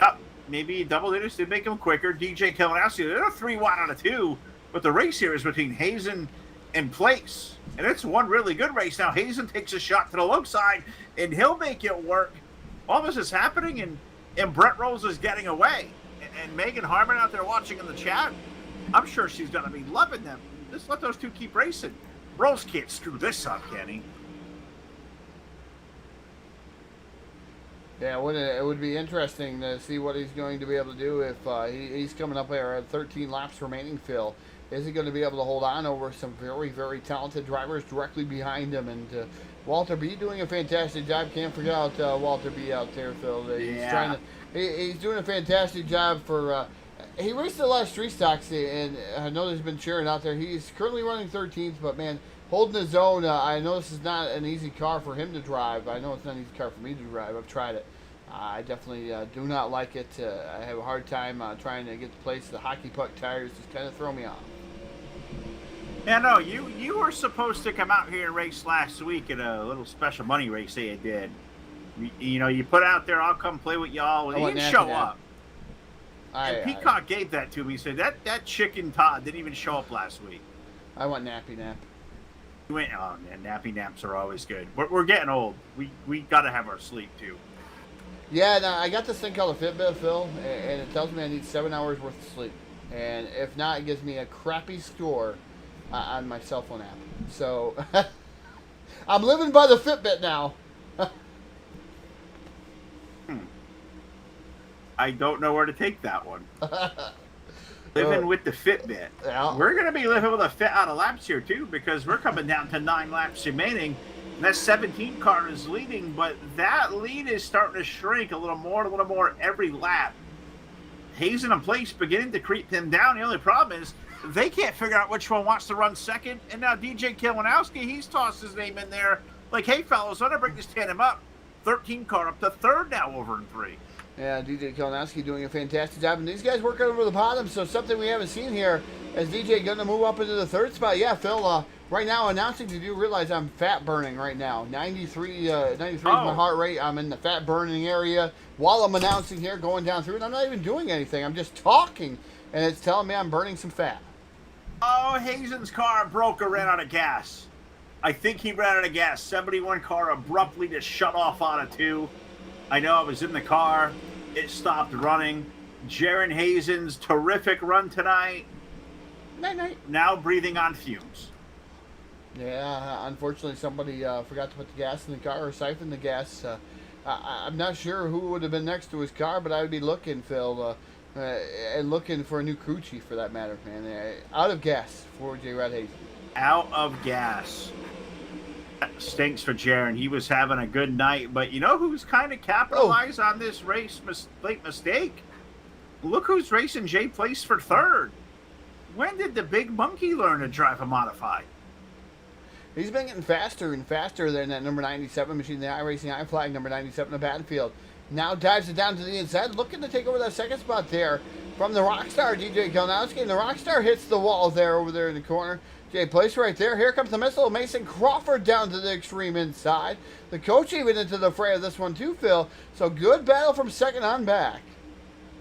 Yep, maybe double digits did make him quicker. DJ Kalinowski, they're a 3 wide out of 2, but the race here is between Hazen and Place. And it's one really good race. Now, Hazen takes a shot to the low side, and he'll make it work. All this is happening, and Brett Rolls is getting away. And Megan Harmon out there watching in the chat, I'm sure she's going to be loving them. Just let those two keep racing. Rolls can't screw this up, can he? Yeah, it would be interesting to see what he's going to be able to do if he's coming up there at 13 laps remaining, Phil. Is he going to be able to hold on over some very, very talented drivers directly behind him? And Walter B doing a fantastic job. Can't forget about Walter B out there, Phil. He's doing a fantastic job for... he raced a lot of street stocks, and I know there's been cheering out there. He's currently running 13th, but, man, holding his own. I know this is not an easy car for him to drive. I know it's not an easy car for me to drive. I've tried it. I definitely do not like it. I have a hard time trying to get the place. The hockey puck tires just kind of throw me off. Yeah, no, you were supposed to come out here and race last week at a little special money race they did. You know, you put out there, I'll come play with y'all. He didn't show up. And Peacock gave that to me. He said that chicken Todd didn't even show up last week. I want Nappy Nap. Oh, man, Nappy Naps are always good. We're getting old. We got to have our sleep, too. Yeah, no, I got this thing called a Fitbit, Phil, and it tells me I need 7 hours worth of sleep. And if not, it gives me a crappy score on my cell phone app. So, I'm living by the Fitbit now. I don't know where to take that one. Living with the Fitbit. Yeah. We're going to be living with a fit out of laps here, too, because we're coming down to 9 laps remaining. And that 17 car is leading, but that lead is starting to shrink a little more every lap. Hazen and Place beginning to creep him down. The only problem is they can't figure out which one wants to run second. And now DJ Kalinowski, he's tossed his name in there. Like, hey, fellas, I'm going to bring this tandem up. 13 car up to third now over in 3. Yeah, DJ Kalinowski doing a fantastic job. And these guys working over the bottom, so something we haven't seen here. Is DJ going to move up into the third spot? Yeah, Phil, right now announcing, did you realize I'm fat burning right now? 93 is my heart rate. I'm in the fat burning area while I'm announcing here, going down through, and I'm not even doing anything. I'm just talking, and it's telling me I'm burning some fat. Oh, Hazen's car broke or ran out of gas. I think he ran out of gas. 71 car abruptly just shut off on a 2. I know I was in the car. It stopped running. Jaron Hazen's terrific run tonight. Night. Now breathing on fumes. Yeah, unfortunately somebody forgot to put the gas in the car or siphon the gas. I'm not sure who would have been next to his car, but I would be looking, Phil, and looking for a new crew chief for that matter, man. Out of gas for J. Rod Hazen. Out of gas. That stinks for Jaron. He was having a good night, but you know who's kind of capitalized on this race late mistake? Look who's racing Jay Place for third. When did the big monkey learn to drive a modified? He's been getting faster and faster than that number 97 machine, the IracingIflag number 97 of Battlefield. Now dives it down to the inside, looking to take over that second spot there from the Rockstar, DJ Kalinowski. And the Rockstar hits the wall there over there in the corner. Jay Place right there. Here comes the missile. Mason Crawford down to the extreme inside. The coach even into the fray of this one too, Phil. So good battle from second on back.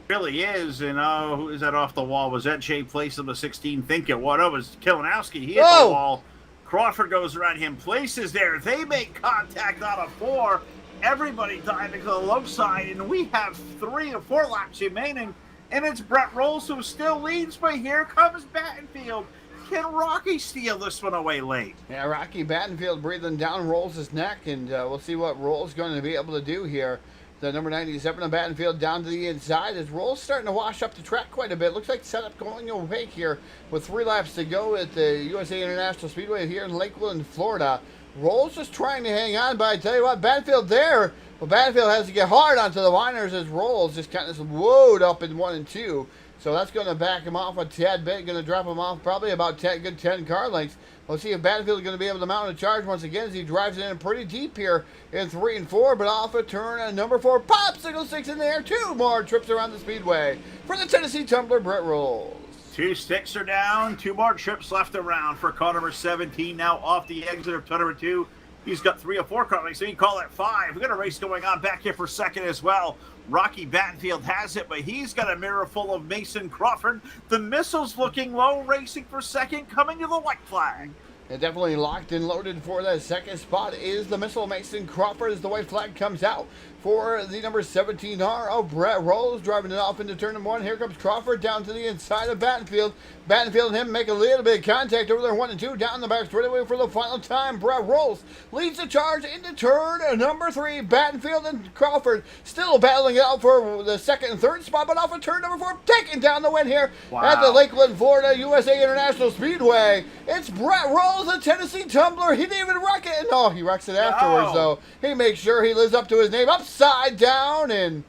Really is, and who is that off the wall? Was that Jay Place number 16? Think it was. It was Kalinowski. He hit the wall. Crawford goes around him. Place is there. They make contact out of 4. Everybody diving to the low side, and we have 3 or 4 laps remaining, and it's Brett Rolls who still leads, but here comes Battenfield. Can Rocky steal this one away late? Yeah, Rocky Battenfield breathing down Rolls' neck, and we'll see what Rolls going to be able to do here. The number 97 of Battenfield down to the inside as Rolls starting to wash up the track quite a bit. Looks like setup going opaque here with 3 laps to go at the USA International Speedway here in Lakeland, Florida. Rolls just trying to hang on, but I tell you what, Battenfield there. Well, Battenfield has to get hard onto the whiners as Rolls just kind of woed up in 1 and 2. So that's going to back him off a tad bit. Going to drop him off probably about 10 car lengths. We'll see if Battenfield is going to be able to mount a charge once again as he drives it in pretty deep here in 3 and 4. But off a turn at number 4. Popsicle 6 in there. 2 more trips around the speedway for the Tennessee Tumbler, Brett Rolls. 2 sticks are down. 2 more trips left around for car number 17. Now off the exit of turn number 2. He's got 3 or 4 car lengths, so you can call that 5. We've got a race going on back here for second as well. Rocky Battenfield has it, but he's got a mirror full of Mason Crawford. The missile's looking low, racing for second, coming to the white flag. And definitely locked and loaded for that second spot is the missile Mason Crawford as the white flag comes out for the number 17R of Brett Rolls, driving it off into turn number 1. Here comes Crawford down to the inside of Battenfield. Battenfield and him make a little bit of contact over there, 1 and 2, down the back straightaway for the final time. Brett Rolls leads the charge into turn number 3. Battenfield and Crawford still battling it out for the second and third spot, but off of turn number 4, taking down the win here at the Lakeland, Florida USA International Speedway. It's Brett Rolls, the Tennessee Tumbler. He didn't even wreck it. No, he wrecks it afterwards, though. He makes sure he lives up to his name, upside down, and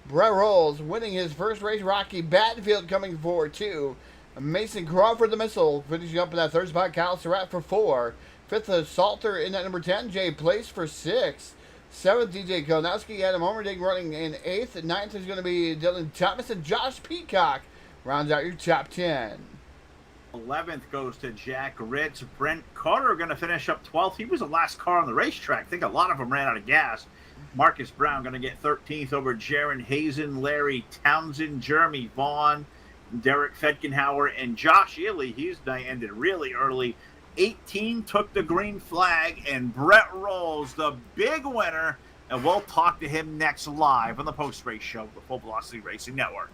Brett Rolls winning his first race. Rocky Battenfield coming forward, too. Mason Crawford, the missile, finishing up in that third spot. Kyle Surratt for 4. 5th, Salter in that number 10. Jay Place for 6. 7th, DJ Kalinowski. Adam Omerding running in 8th. 9th is going to be Dylan Thomas, and Josh Peacock rounds out your top 10. 11th goes to Jack Ritz. Brent Carter going to finish up 12th. He was the last car on the racetrack. I think a lot of them ran out of gas. Marcus Brown going to get 13th over Jaron Hazen, Larry Townsend, Jeremy Vaughn, Derek Fedkenhauer, and Josh Ely. He's ended really early. 18 took the green flag, and Brett Rolls, the big winner. And we'll talk to him next live on the post-race show, the Full Velocity Racing Network.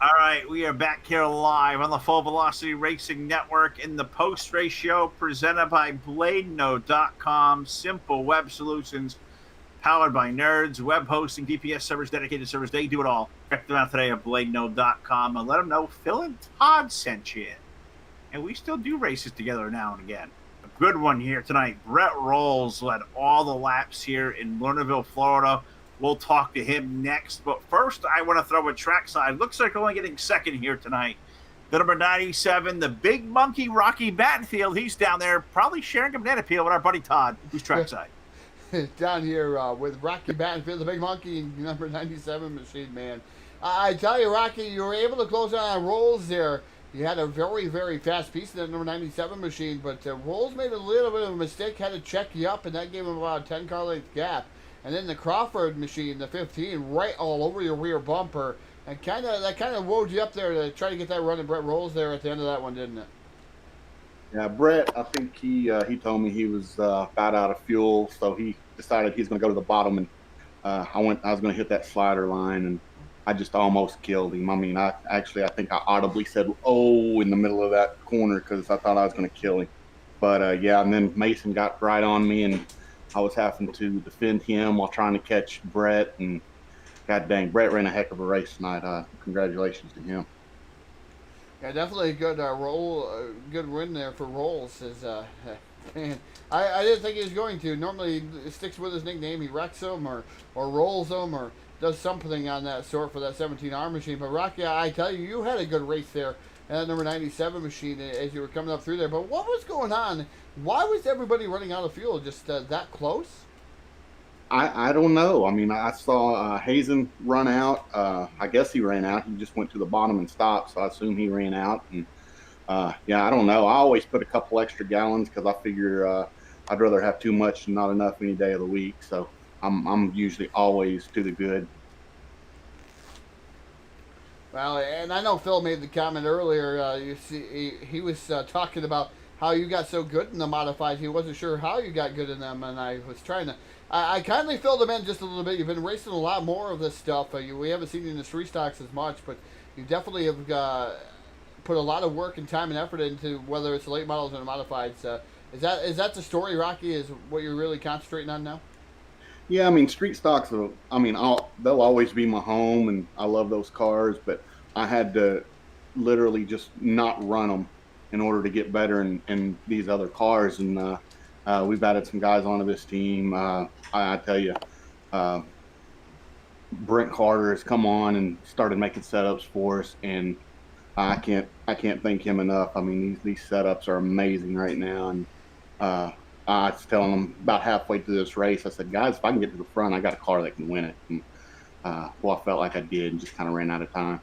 All right, we are back here live on the Full Velocity Racing Network in the post-race show presented by BladeNode.com. Simple web solutions powered by nerds, web hosting, DPS servers, dedicated servers. They do it all. Check them out today at BladeNode.com and let them know Phil and Todd sent you. And we still do races together now and again. A good one here tonight. Brett Rolls led all the laps here in Lernerville, Florida. We'll talk to him next. But first, I want to throw a trackside. Looks like only getting second here tonight. The number 97, the big monkey, Rocky Battenfield. He's down there probably sharing a banana peel with our buddy Todd, who's trackside. Down here with Rocky Battenfield, the big monkey, number 97 machine, man. I tell you, Rocky, you were able to close on Rolls there. You had a very, very fast piece of that number 97 machine, but Rolls made a little bit of a mistake, had to check you up, and that gave him about a 10-car length gap. And then the Crawford machine, the 15, right all over your rear bumper, and that kind of woed you up there to try to get that run. And Brett Rolls there at the end of that one, didn't it? Yeah, Brett, I think he told me he was about out of fuel, so he decided he's going to go to the bottom, and I was going to hit that slider line, and I just almost killed him. I mean, I think I audibly said "oh" in the middle of that corner because I thought I was going to kill him. But yeah, and then Mason got right on me, and I was having to defend him while trying to catch Brett, and god dang, Brett ran a heck of a race tonight. Congratulations to him. Yeah, definitely a good good win there for Rolls. Man, I didn't think he was going to. Normally he sticks with his nickname. He wrecks them or rolls them or does something on that sort for that 17R machine. But Rocky, I tell you, you had a good race there in that number 97 machine as you were coming up through there. But what was going on? Why was everybody running out of fuel just that close? I don't know. I mean, I saw Hazen run out. I guess he ran out. He just went to the bottom and stopped, so I assume he ran out. And yeah, I don't know. I always put a couple extra gallons because I figure I'd rather have too much than not enough any day of the week. So I'm usually always to the good. Well, and I know Phil made the comment earlier. You see, he was talking about how you got so good in the modifieds. He wasn't sure how you got good in them, and I was trying to. I kindly filled him in just a little bit. You've been racing a lot more of this stuff. We haven't seen you in the street stocks as much, but you definitely have put a lot of work and time and effort into whether it's the late models or the modifieds. Is that the story, Rocky? Is what you're really concentrating on now? Yeah, I mean, street stocks. I mean, they'll always be my home, and I love those cars. But I had to literally just not run them in order to get better in these other cars. And we've added some guys onto this team. I tell you, Brent Carter has come on and started making setups for us, and I can't thank him enough. I mean, these setups are amazing right now. And I was telling them about halfway through this race, I said, guys, if I can get to the front, I got a car that can win it. And well, I felt like I did, and just kind of ran out of time.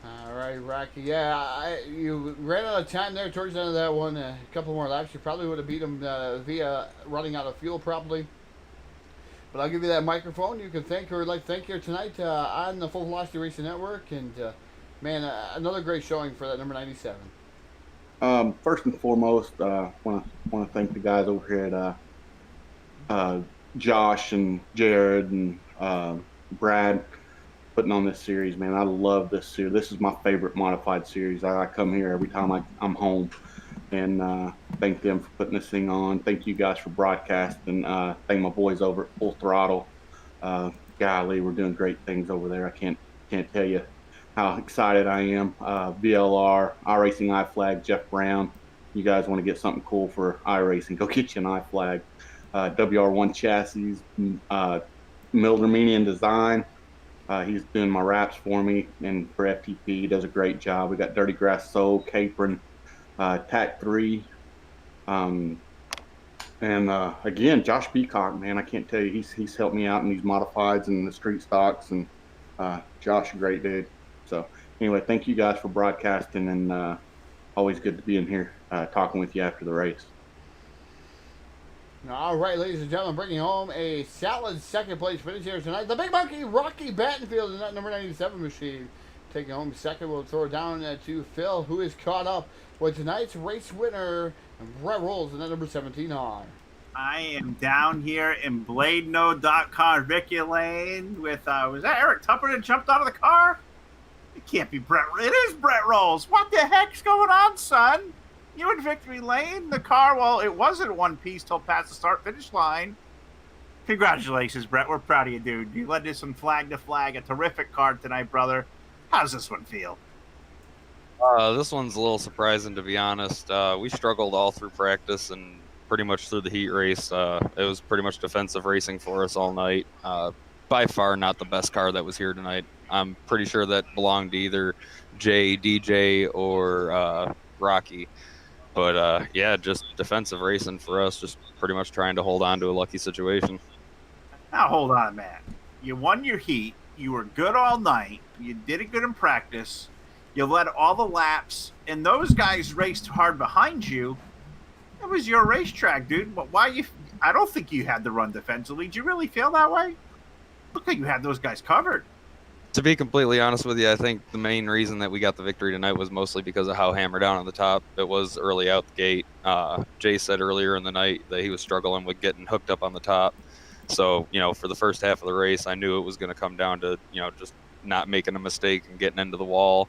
All right, Rocky. Yeah, you ran out of time there towards the end of that one. A couple more laps, you probably would have beat him via running out of fuel, probably. But I'll give you that microphone. You can thank or thank here tonight on the Full Velocity Racing Network. And man, another great showing for that number 97. First and foremost, want to thank the guys over here at Josh and Jared and Brad putting on this series, man. I love this series. This is my favorite modified series. I come here every time I'm home, and thank them for putting this thing on. Thank you guys for broadcasting. Thank my boys over at Full Throttle. Golly, we're doing great things over there. I can't tell you how excited I am. VLR, IracingIflag, Jeff Brown. You guys want to get something cool for iRacing, go get you an iFlag. WR1 chassis, Mildermanian Design. He's doing my wraps for me, and for FTP, he does a great job. We got Dirty Grass Soul, Capron, TAC 3. And again, Josh Peacock, man, I can't tell you, he's helped me out in these modifieds and the street stocks, and Josh, a great dude. So anyway, thank you guys for broadcasting, and always good to be in here talking with you after the race. All right, ladies and gentlemen, bringing home a solid second place finish here tonight. The big monkey, Rocky Battenfield, in that number 97 machine. Taking home second, we'll throw it down to Phil, who is caught up with tonight's race winner, Brett Rolls, in that number 17R. I am down here in BladeNode.com, Ricky Lane, with, was that Eric Tupper that jumped out of the car? can't be Brett. It is Brett Rolls. What the heck's going on, son? You in victory lane. The car, well, it wasn't one piece till past the start-finish line. Congratulations, Brett. We're proud of you, dude. You led this one flag to flag. A terrific card tonight, brother. How's this one feel? This one's a little surprising, to be honest. We struggled all through practice and pretty much through the heat race. It was pretty much defensive racing for us all night. By far not the best car that was here tonight. I'm pretty sure that belonged to either Jay, DJ, or Rocky. But yeah, just defensive racing for us, just pretty much trying to hold on to a lucky situation. Now, hold on, man. You won your heat. You were good all night. You did it good in practice. You led all the laps, and those guys raced hard behind you. It was your racetrack, dude. But why you? I don't think you had to run defensively. Did you really feel that way? Looked like you had those guys covered. To be completely honest with you, I think the main reason that we got the victory tonight was mostly because of how hammered down on the top it was early out the gate. Jay said earlier in the night that he was struggling with getting hooked up on the top. So, for the first half of the race, I knew it was going to come down to, just not making a mistake and getting into the wall.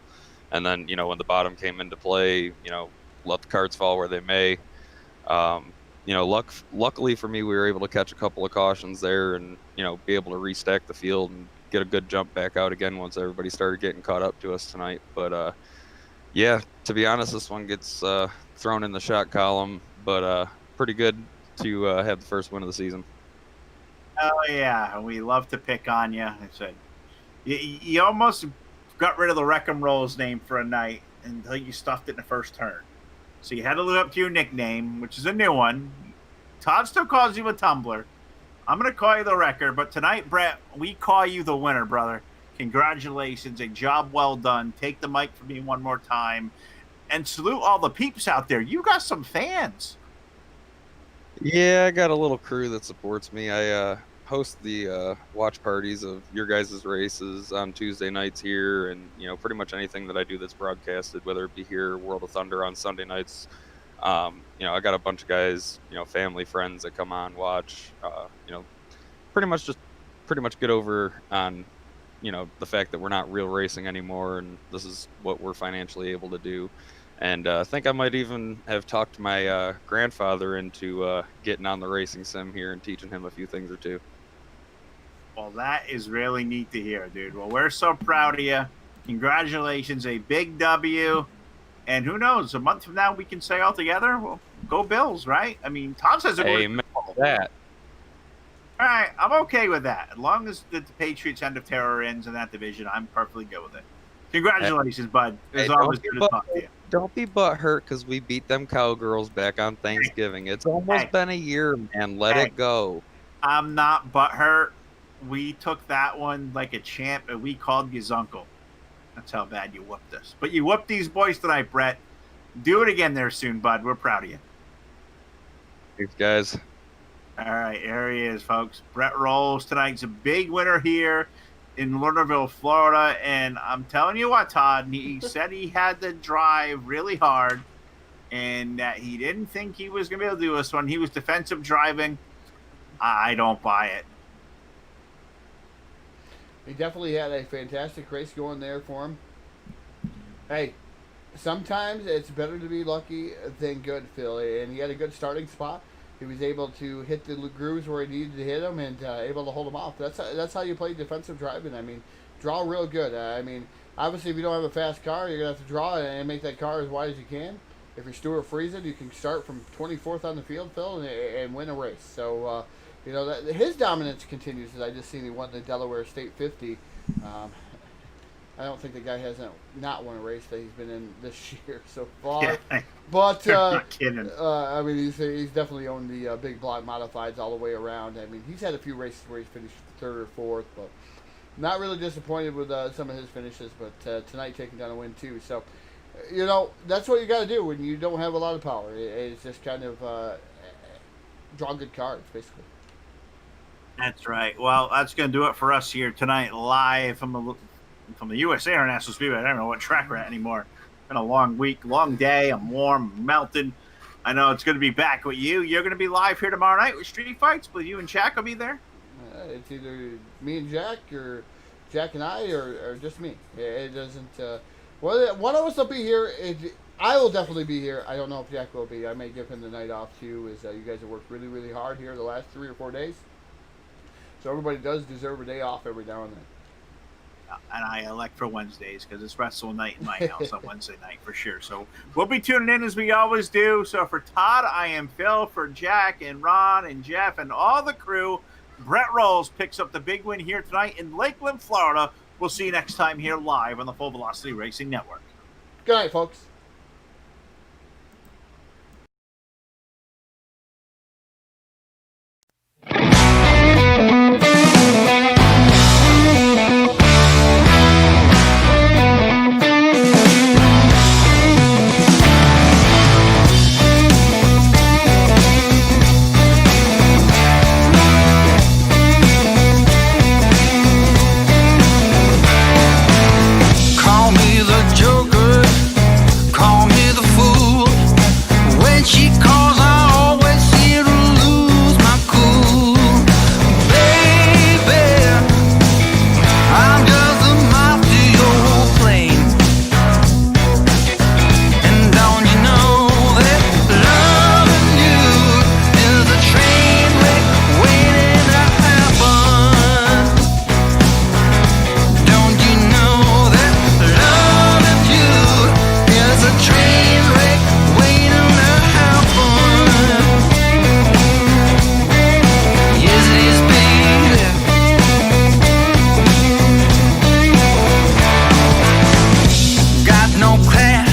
And then, when the bottom came into play, let the cards fall where they may. Luckily for me, we were able to catch a couple of cautions there and, be able to restack the field and get a good jump back out again once everybody started getting caught up to us tonight. But, yeah, to be honest, this one gets thrown in the shot column, but pretty good to have the first win of the season. Oh, yeah. We love to pick on you. I said, you almost got rid of the Wreck 'em Rolls name for a night until you stuffed it in the first turn. So you had to live up to your nickname, which is a new one. Todd still calls you a tumbler. I'm going to call you the wrecker, but tonight, Brett, we call you the winner, brother. Congratulations. A job well done. Take the mic from me one more time. And salute all the peeps out there. You got some fans. Yeah, I got a little crew that supports me. I host the watch parties of your guys' races on Tuesday nights here, and pretty much anything that I do that's broadcasted, whether it be here, World of Thunder on Sunday nights. I got a bunch of guys, family, friends that come on, watch. Pretty much get over on, the fact that we're not real racing anymore, and this is what we're financially able to do. And I think I might even have talked my grandfather into getting on the racing sim here and teaching him a few things or two. Well, that is really neat to hear, dude. Well, we're so proud of you. Congratulations, a big W. And who knows, a month from now we can say all together, well, go Bills, right? I mean, Tom says it. Amen to that. All right, I'm okay with that. As long as the Patriots' end of terror ends in that division, I'm perfectly good with it. Congratulations, bud. It's always good to talk to you. Don't be butthurt because we beat them Cowgirls back on Thanksgiving. It's almost been a year, man. Let it go. I'm not butthurt. We took that one like a champ, and we called you Zuncle. That's how bad you whooped us. But you whooped these boys tonight, Brett. Do it again there soon, bud. We're proud of you. Thanks, guys. All right, there he is, folks. Brett Rolls tonight's a big winner here in Lernerville, Florida. And I'm telling you what, Todd, he said he had to drive really hard and that he didn't think he was going to be able to do this one. He was defensive driving. I don't buy it. He definitely had a fantastic race going there for him. Hey, sometimes it's better to be lucky than good, Phil. And he had a good starting spot. He was able to hit the grooves where he needed to hit them and able to hold them off. That's how you play defensive driving. I mean, draw real good. I mean, obviously, if you don't have a fast car, you're going to have to draw and make that car as wide as you can. If you're Stuart Friesen, you can start from 24th on the field, Phil, and win a race. So, his dominance continues. As I just seen, he won the Delaware State 50. I don't think the guy hasn't not won a race that he's been in this year so far. Yeah, but not kidding. I mean, he's definitely owned the big block modifieds all the way around. I mean, he's had a few races where he's finished third or fourth, but not really disappointed with some of his finishes. But tonight taking down a win too. So, that's what you got to do when you don't have a lot of power. It's just kind of draw good cards, basically. That's right. Well, that's going to do it for us here tonight, live from the USA International Speedway. I don't know what track we're at anymore. It's been a long week, long day. I'm warm, I'm melted. I know it's going to be back with you. You're going to be live here tomorrow night with Street Fights, but you and Jack will be there. It's either me and Jack or Jack and I, or just me? It doesn't. Well, one of us will be here. I will definitely be here. I don't know if Jack will be. I may give him the night off too, as you guys have worked really, really hard here the last 3 or 4 days. So everybody does deserve a day off every now and then. And I elect for Wednesdays because it's wrestle night in my house on Wednesday night for sure. So we'll be tuning in as we always do. So for Todd, I am Phil. For Jack and Ron and Jeff and all the crew, Brett Rolls picks up the big win here tonight in Lakeland, Florida. We'll see you next time here live on the Full Velocity Racing Network. Good night, folks. No class.